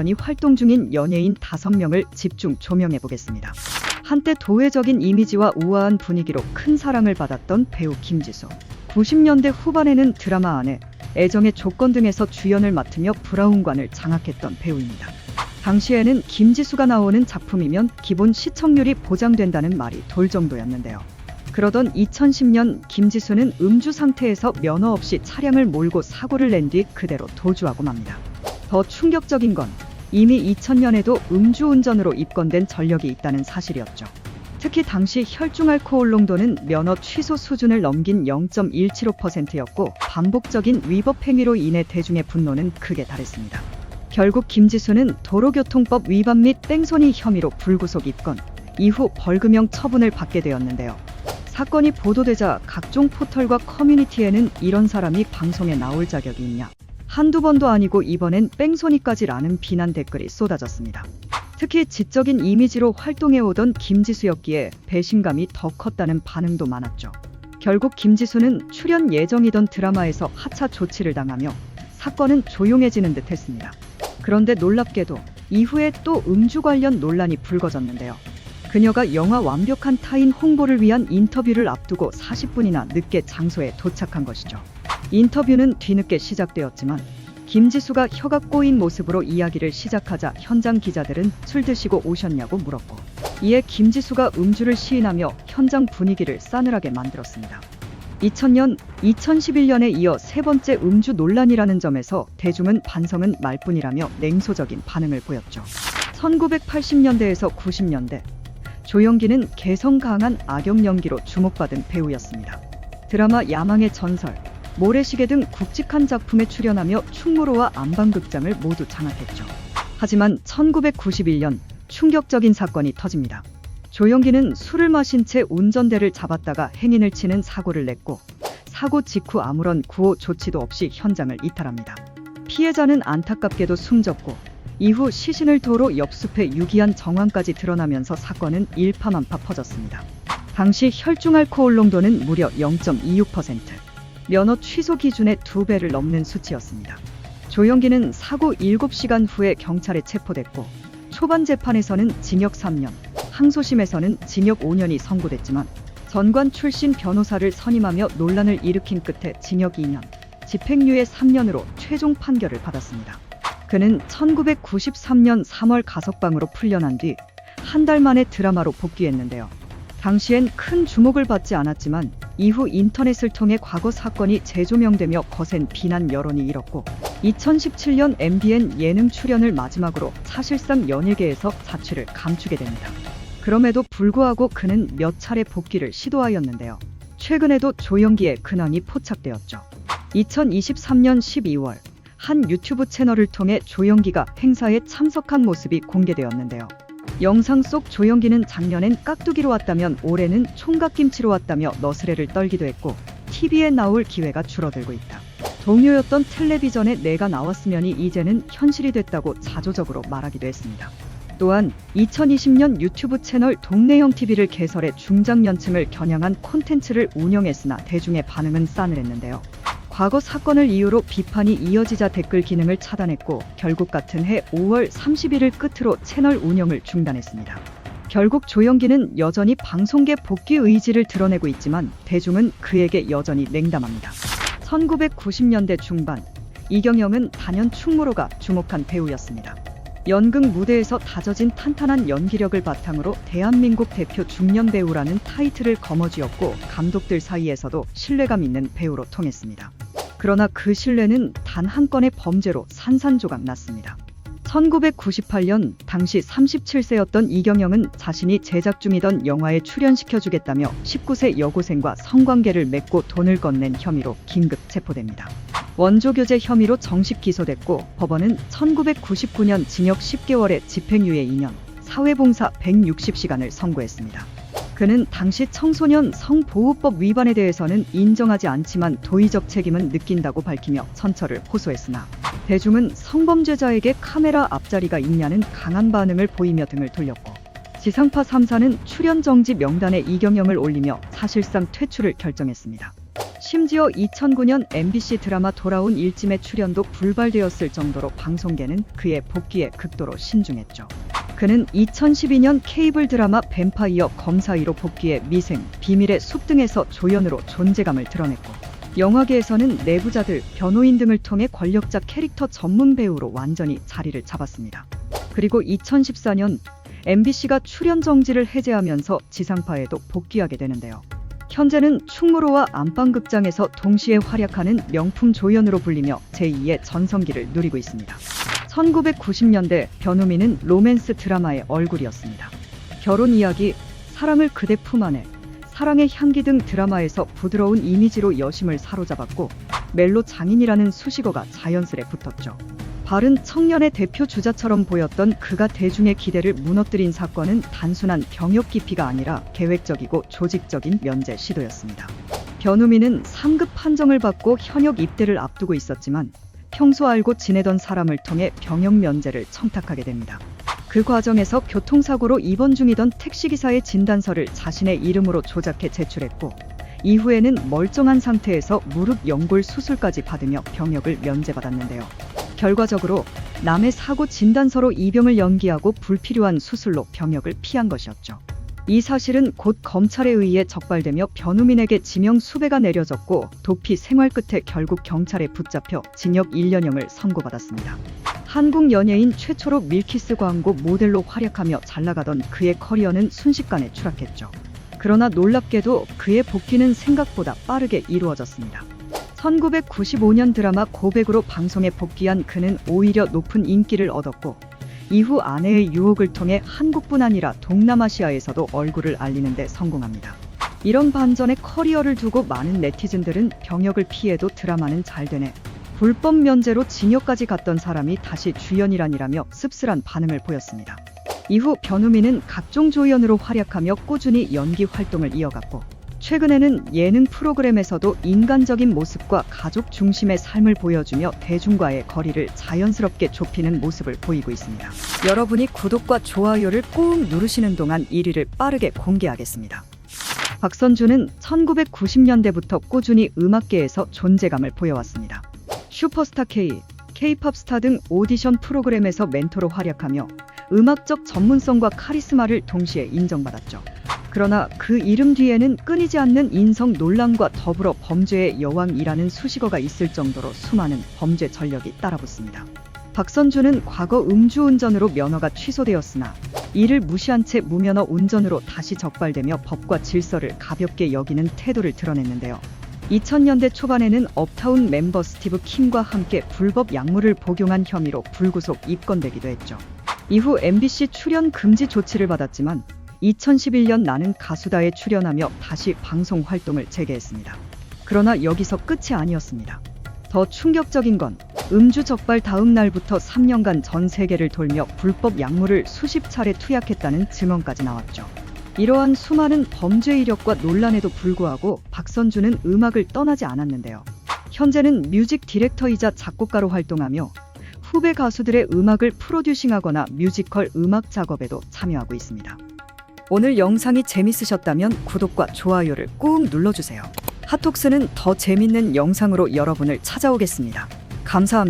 여전히 활동 중인 연예인 5명을 집중 조명해보겠습니다. 한때 도회적인 이미지와 우아한 분위기로 큰 사랑을 받았던 배우 김지수. 90년대 후반에는 드라마 안에 애정의 조건 등에서 주연을 맡으며 브라운관을 장악했던 배우입니다. 당시에는 김지수가 나오는 작품이면 기본 시청률이 보장된다는 말이 돌 정도였는데요. 그러던 2010년 김지수는 음주 상태에서 면허 없이 차량을 몰고 사고를 낸 뒤 그대로 도주하고 맙니다. 더 충격적인 건 이미 2000년에도 음주운전으로 입건된 전력이 있다는 사실이었죠. 특히 당시 혈중 알코올 농도는 면허 취소 수준을 넘긴 0.175%였고 반복적인 위법 행위로 인해 대중의 분노는 극에 달했습니다. 결국 김지수는 도로교통법 위반 및 뺑소니 혐의로 불구속 입건, 이후 벌금형 처분을 받게 되었는데요. 사건이 보도되자 각종 포털과 커뮤니티에는 이런 사람이 방송에 나올 자격이 있냐, 한두 번도 아니고 이번엔 뺑소니까지라는 비난 댓글이 쏟아졌습니다. 특히 지적인 이미지로 활동해오던 김지수였기에 배신감이 더 컸다는 반응도 많았죠. 결국 김지수는 출연 예정이던 드라마에서 하차 조치를 당하며 사건은 조용해지는 듯 했습니다. 그런데 놀랍게도 이후에 또 음주 관련 논란이 불거졌는데요. 그녀가 영화 완벽한 타인 홍보를 위한 인터뷰를 앞두고 40분이나 늦게 장소에 도착한 것이죠. 인터뷰는 뒤늦게 시작되었지만 김지수가 혀가 꼬인 모습으로 이야기를 시작하자 현장 기자들은 술 드시고 오셨냐고 물었고, 이에 김지수가 음주를 시인하며 현장 분위기를 싸늘하게 만들었습니다. 2000년, 2011년에 이어 세 번째 음주 논란이라는 점에서 대중은 반성은 말뿐이라며 냉소적인 반응을 보였죠. 1980년대에서 90년대, 조연기는 개성 강한 악역 연기로 주목받은 배우였습니다. 드라마 야망의 전설, 모래시계 등 굵직한 작품에 출연하며 충무로와 안방극장을 모두 장악했죠. 하지만 1991년 충격적인 사건이 터집니다. 조연기는 술을 마신 채 운전대를 잡았다가 행인을 치는 사고를 냈고, 사고 직후 아무런 구호 조치도 없이 현장을 이탈합니다. 피해자는 안타깝게도 숨졌고, 이후 시신을 도로 옆숲에 유기한 정황까지 드러나면서 사건은 일파만파 퍼졌습니다. 당시 혈중 알코올 농도는 무려 0.26%, 면허 취소 기준의 2배를 넘는 수치였습니다. 조연기는 사고 7시간 후에 경찰에 체포됐고, 초반 재판에서는 징역 3년, 항소심에서는 징역 5년이 선고됐지만 전관 출신 변호사를 선임하며 논란을 일으킨 끝에 징역 2년, 집행유예 3년으로 최종 판결을 받았습니다. 그는 1993년 3월 가석방으로 풀려난 뒤 한 달 만에 드라마로 복귀했는데요. 당시엔 큰 주목을 받지 않았지만 이후 인터넷을 통해 과거 사건이 재조명되며 거센 비난 여론이 일었고, 2017년 MBN 예능 출연을 마지막으로 사실상 연예계에서 자취를 감추게 됩니다. 그럼에도 불구하고 그는 몇 차례 복귀를 시도하였는데요. 최근에도 조연기의 근황이 포착되었죠. 2023년 12월 한 유튜브 채널을 통해 조연기가 행사에 참석한 모습이 공개되었는데요. 영상 속 조연기는 작년엔 깍두기로 왔다면 올해는 총각김치로 왔다며 너스레를 떨기도 했고, TV에 나올 기회가 줄어들고 있다. 동료였던 텔레비전에 내가 나왔으면이 이제는 현실이 됐다고 자조적으로 말하기도 했습니다. 또한 2020년 유튜브 채널 동네형 TV를 개설해 중장년층을 겨냥한 콘텐츠를 운영했으나 대중의 반응은 싸늘했는데요. 과거 사건을 이유로 비판이 이어지자 댓글 기능을 차단했고, 결국 같은 해 5월 30일을 끝으로 채널 운영을 중단했습니다. 결국 조연기는 여전히 방송계 복귀 의지를 드러내고 있지만 대중은 그에게 여전히 냉담합니다. 1990년대 중반, 이경영은 단연 충무로가 주목한 배우였습니다. 연극 무대에서 다져진 탄탄한 연기력을 바탕으로 대한민국 대표 중년 배우라는 타이틀을 거머쥐었고, 감독들 사이에서도 신뢰감 있는 배우로 통했습니다. 그러나 그 신뢰는 단 한 건의 범죄로 산산조각 났습니다. 1998년 당시 37세였던 이경영은 자신이 제작 중이던 영화에 출연시켜주겠다며 19세 여고생과 성관계를 맺고 돈을 건넨 혐의로 긴급 체포됩니다. 원조교제 혐의로 정식 기소됐고, 법원은 1999년 징역 10개월에 집행유예 2년, 사회봉사 160시간을 선고했습니다. 그는 당시 청소년 성보호법 위반에 대해서는 인정하지 않지만 도의적 책임은 느낀다고 밝히며 천처를 호소했으나, 대중은 성범죄자에게 카메라 앞자리가 있냐는 강한 반응을 보이며 등을 돌렸고, 지상파 3사는 출연 정지 명단에 이경영을 올리며 사실상 퇴출을 결정했습니다. 심지어 2009년 MBC 드라마 돌아온 일찜의 출연도 불발되었을 정도로 방송계는 그의 복귀에 극도로 신중했죠. 그는 2012년 케이블 드라마 뱀파이어 검사위로 복귀해 미생, 비밀의 숲 등에서 조연으로 존재감을 드러냈고, 영화계에서는 내부자들, 변호인 등을 통해 권력자 캐릭터 전문 배우로 완전히 자리를 잡았습니다. 그리고 2014년 MBC가 출연 정지를 해제하면서 지상파에도 복귀하게 되는데요. 현재는 충무로와 안방극장에서 동시에 활약하는 명품 조연으로 불리며 제2의 전성기를 누리고 있습니다. 1990년대 변우미는 로맨스 드라마의 얼굴이었습니다. 결혼 이야기, 사랑을 그대 품 안에, 사랑의 향기 등 드라마에서 부드러운 이미지로 여심을 사로잡았고, 멜로 장인이라는 수식어가 자연스레 붙었죠. 바른 청년의 대표 주자처럼 보였던 그가 대중의 기대를 무너뜨린 사건은 단순한 병역 기피가 아니라 계획적이고 조직적인 면제 시도였습니다. 변우미는 3급 판정을 받고 현역 입대를 앞두고 있었지만 평소 알고 지내던 사람을 통해 병역 면제를 청탁하게 됩니다. 그 과정에서 교통사고로 입원 중이던 택시기사의 진단서를 자신의 이름으로 조작해 제출했고, 이후에는 멀쩡한 상태에서 무릎 연골 수술까지 받으며 병역을 면제받았는데요. 결과적으로 남의 사고 진단서로 이병을 연기하고 불필요한 수술로 병역을 피한 것이었죠. 이 사실은 곧 검찰에 의해 적발되며 변우민에게 지명 수배가 내려졌고, 도피 생활 끝에 결국 경찰에 붙잡혀 징역 1년형을 선고받았습니다. 한국 연예인 최초로 밀키스 광고 모델로 활약하며 잘나가던 그의 커리어는 순식간에 추락했죠. 그러나 놀랍게도 그의 복귀는 생각보다 빠르게 이루어졌습니다. 1995년 드라마 고백으로 방송에 복귀한 그는 오히려 높은 인기를 얻었고, 이후 아내의 유혹을 통해 한국뿐 아니라 동남아시아에서도 얼굴을 알리는 데 성공합니다. 이런 반전의 커리어를 두고 많은 네티즌들은 병역을 피해도 드라마는 잘 되네, 불법 면제로 징역까지 갔던 사람이 다시 주연이라니라며 씁쓸한 반응을 보였습니다. 이후 변우미는 각종 조연으로 활약하며 꾸준히 연기 활동을 이어갔고, 최근에는 예능 프로그램에서도 인간적인 모습과 가족 중심의 삶을 보여주며 대중과의 거리를 자연스럽게 좁히는 모습을 보이고 있습니다. 여러분이 구독과 좋아요를 꾹 누르시는 동안 1위를 빠르게 공개하겠습니다. 박선주는 1990년대부터 꾸준히 음악계에서 존재감을 보여왔습니다. 슈퍼스타 K, K-팝 스타 등 오디션 프로그램에서 멘토로 활약하며 음악적 전문성과 카리스마를 동시에 인정받았죠. 그러나 그 이름 뒤에는 끊이지 않는 인성 논란과 더불어 범죄의 여왕이라는 수식어가 있을 정도로 수많은 범죄 전력이 따라붙습니다. 박선주는 과거 음주운전으로 면허가 취소되었으나 이를 무시한 채 무면허 운전으로 다시 적발되며 법과 질서를 가볍게 여기는 태도를 드러냈는데요. 2000년대 초반에는 업타운 멤버 스티브 킴과 함께 불법 약물을 복용한 혐의로 불구속 입건되기도 했죠. 이후 MBC 출연 금지 조치를 받았지만 2011년 나는 가수다에 출연하며 다시 방송 활동을 재개했습니다. 그러나 여기서 끝이 아니었습니다. 더 충격적인 건 음주 적발 다음 날부터 3년간 전 세계를 돌며 불법 약물을 수십 차례 투약했다는 증언까지 나왔죠. 이러한 수많은 범죄 이력과 논란에도 불구하고 박선주는 음악을 떠나지 않았는데요. 현재는 뮤직 디렉터이자 작곡가로 활동하며 후배 가수들의 음악을 프로듀싱하거나 뮤지컬 음악 작업에도 참여하고 있습니다. 오늘 영상이 재밌으셨다면 구독과 좋아요를 꾹 눌러주세요. 핫톡스는 더 재밌는 영상으로 여러분을 찾아오겠습니다. 감사합니다.